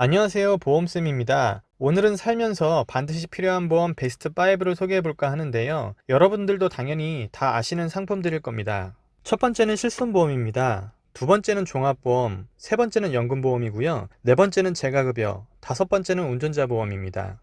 안녕하세요. 보험쌤입니다. 오늘은 살면서 반드시 필요한 보험 베스트 5를 소개해 볼까 하는데요. 여러분들도 당연히 다 아시는 상품들일 겁니다. 첫 번째는 실손보험입니다. 두 번째는 종합보험, 세 번째는 연금보험이고요. 네 번째는 재가급여, 다섯 번째는 운전자 보험입니다.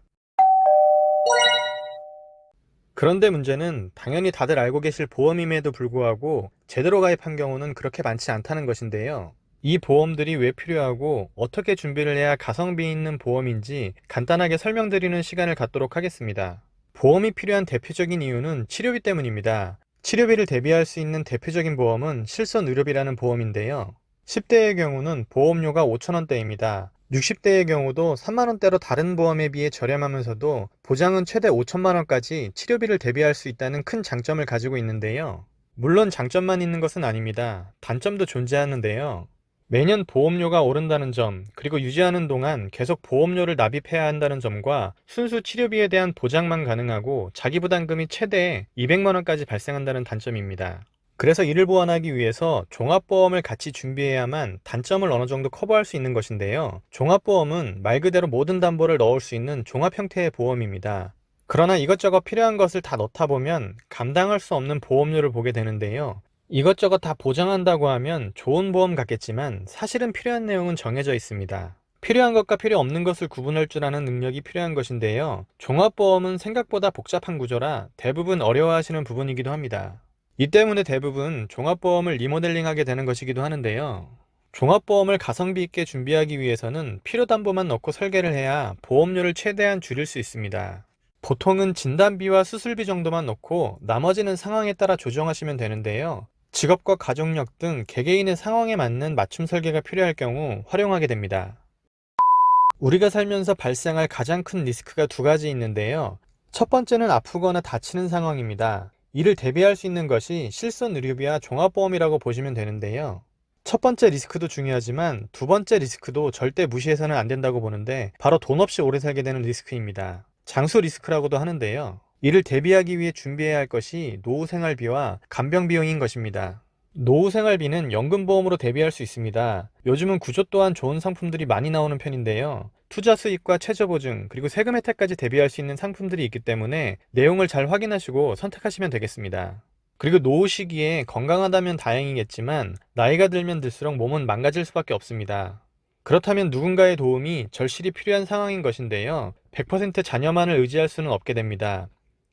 그런데 문제는 당연히 다들 알고 계실 보험임에도 불구하고 제대로 가입한 경우는 그렇게 많지 않다는 것인데요. 이 보험들이 왜 필요하고 어떻게 준비를 해야 가성비 있는 보험인지 간단하게 설명드리는 시간을 갖도록 하겠습니다. 보험이 필요한 대표적인 이유는 치료비 때문입니다. 치료비를 대비할 수 있는 대표적인 보험은 실손의료비라는 보험인데요. 10대의 경우는 보험료가 5,000원대입니다. 60대의 경우도 3만원대로 다른 보험에 비해 저렴하면서도 보장은 최대 5천만원까지 치료비를 대비할 수 있다는 큰 장점을 가지고 있는데요. 물론 장점만 있는 것은 아닙니다. 단점도 존재하는데요. 매년 보험료가 오른다는 점, 그리고 유지하는 동안 계속 보험료를 납입해야 한다는 점과 순수 치료비에 대한 보장만 가능하고 자기 부담금이 최대 200만원까지 발생한다는 단점입니다. 그래서 이를 보완하기 위해서 종합보험을 같이 준비해야만 단점을 어느 정도 커버할 수 있는 것인데요. 종합보험은 말 그대로 모든 담보를 넣을 수 있는 종합 형태의 보험입니다. 그러나 이것저것 필요한 것을 다 넣다 보면 감당할 수 없는 보험료를 보게 되는데요. 이것저것 다 보장한다고 하면 좋은 보험 같겠지만 사실은 필요한 내용은 정해져 있습니다. 필요한 것과 필요 없는 것을 구분할 줄 아는 능력이 필요한 것인데요. 종합보험은 생각보다 복잡한 구조라 대부분 어려워하시는 부분이기도 합니다. 이 때문에 대부분 종합보험을 리모델링하게 되는 것이기도 하는데요. 종합보험을 가성비 있게 준비하기 위해서는 필요담보만 넣고 설계를 해야 보험료를 최대한 줄일 수 있습니다. 보통은 진단비와 수술비 정도만 넣고 나머지는 상황에 따라 조정하시면 되는데요. 직업과 가족력 등 개개인의 상황에 맞는 맞춤 설계가 필요할 경우 활용하게 됩니다. 우리가 살면서 발생할 가장 큰 리스크가 두 가지 있는데요. 첫 번째는 아프거나 다치는 상황입니다. 이를 대비할 수 있는 것이 실손의료비와 종합보험이라고 보시면 되는데요. 첫 번째 리스크도 중요하지만 두 번째 리스크도 절대 무시해서는 안 된다고 보는데 바로 돈 없이 오래 살게 되는 리스크입니다. 장수 리스크라고도 하는데요. 이를 대비하기 위해 준비해야 할 것이 노후생활비와 간병비용인 것입니다. 노후생활비는 연금보험으로 대비할 수 있습니다. 요즘은 구조 또한 좋은 상품들이 많이 나오는 편인데요. 투자 수익과 최저보증, 그리고 세금 혜택까지 대비할 수 있는 상품들이 있기 때문에 내용을 잘 확인하시고 선택하시면 되겠습니다. 그리고 노후 시기에 건강하다면 다행이겠지만 나이가 들면 들수록 몸은 망가질 수밖에 없습니다. 그렇다면 누군가의 도움이 절실히 필요한 상황인 것인데요. 100% 자녀만을 의지할 수는 없게 됩니다.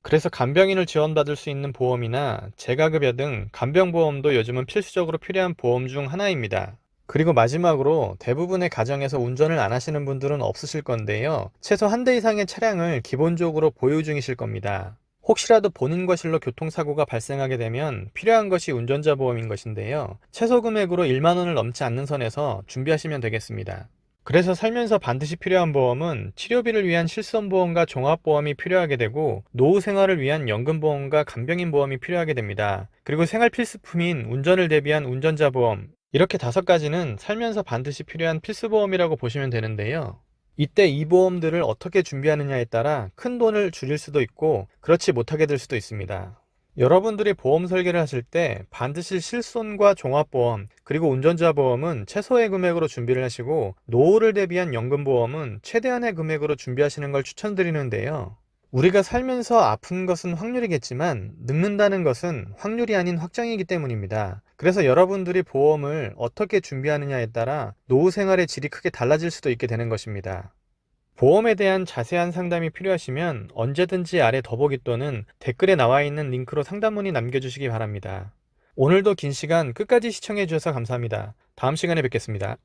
그래서 간병인을 지원받을 수 있는 보험이나 재가급여 등 간병보험도 요즘은 필수적으로 필요한 보험 중 하나입니다. 그리고 마지막으로 대부분의 가정에서 운전을 안 하시는 분들은 없으실 건데요. 최소 한 대 이상의 차량을 기본적으로 보유 중이실 겁니다. 혹시라도 본인 과실로 교통사고가 발생하게 되면 필요한 것이 운전자 보험인 것인데요. 최소 금액으로 1만 원을 넘지 않는 선에서 준비하시면 되겠습니다. 그래서 살면서 반드시 필요한 보험은 치료비를 위한 실손보험과 종합보험이 필요하게 되고 노후 생활을 위한 연금보험과 간병인 보험이 필요하게 됩니다. 그리고 생활 필수품인 운전을 대비한 운전자 보험, 이렇게 다섯 가지는 살면서 반드시 필요한 필수보험이라고 보시면 되는데요. 이때 이 보험들을 어떻게 준비하느냐에 따라 큰 돈을 줄일 수도 있고 그렇지 못하게 될 수도 있습니다. 여러분들이 보험 설계를 하실 때 반드시 실손과 종합보험, 그리고 운전자 보험은 최소의 금액으로 준비를 하시고 노후를 대비한 연금보험은 최대한의 금액으로 준비하시는 걸 추천드리는데요. 우리가 살면서 아픈 것은 확률이겠지만 늙는다는 것은 확률이 아닌 확정이기 때문입니다. 그래서 여러분들이 보험을 어떻게 준비하느냐에 따라 노후 생활의 질이 크게 달라질 수도 있게 되는 것입니다. 보험에 대한 자세한 상담이 필요하시면 언제든지 아래 더보기 또는 댓글에 나와 있는 링크로 상담 문의 남겨주시기 바랍니다. 오늘도 긴 시간 끝까지 시청해 주셔서 감사합니다. 다음 시간에 뵙겠습니다.